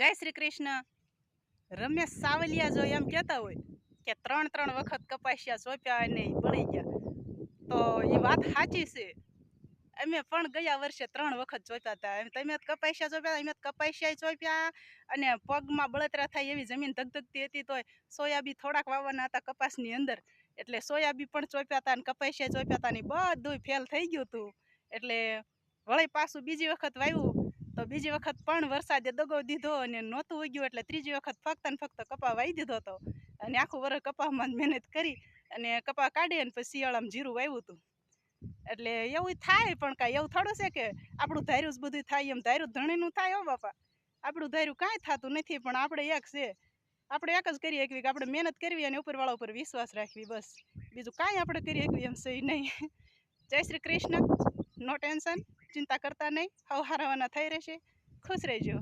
જય શ્રી કૃષ્ણ. રમેશ સાવલિયા જો એમ કહેતા હોય કે 3 વખત કપાસિયા સોંપ્યા અને ઈ બળી ગયા, તો એ વાત સાચી છે. અમે પણ ગયા વર્ષે 3 વખત સોંપ્યા હતા. તમે કપાસિયા સોંપ્યા, અમે કપાસિયા સોંપ્યા, અને પગમાં બળતરા થાય એવી જમીન ધગધગતી હતી. તોય સોયાબી થોડાક વાવવાના હતા કપાસની અંદર, એટલે સોયાબી પણ સોંપ્યા હતા અને કપાસિયા સોંપ્યા હતા ને બધું ફેલ થઈ ગયું હતું. એટલે વળી પાછું બીજી વખત વાવ્યું તો બીજી વખત પણ વરસાદે દગો દીધો અને નહોતું ઉગ્યું, એટલે ત્રીજી વખત ફક્ત ને ફક્ત કપા વાવી દીધો હતો. અને આખું વર્ષ કપામાં મહેનત કરી અને કપા કાઢી અને પછી શિયાળામાં જીરું વાવ્યું હતું. એટલે એવું થાય, પણ કાંઈ એવું થોડું છે કે આપણું ધાર્યું જ બધું થાય. એમ ધાર્યું ધણીનું થાય હો બાપા, આપણું ધાર્યું કાંઈ થતું નથી. પણ આપણે એક છે, આપણે એક જ કરી શકીએ કે આપણે મહેનત કરવી અને ઉપરવાળા ઉપર વિશ્વાસ રાખવી, બસ. બીજું કાંઈ આપણે કરી શકીએ એમ છે નહીં. જય શ્રી કૃષ્ણ. નો ટેન્શન, ચિંતા કરતા નહીં, હાવ હારાવાના થઈ રહેશે. ખુશ રહેજો.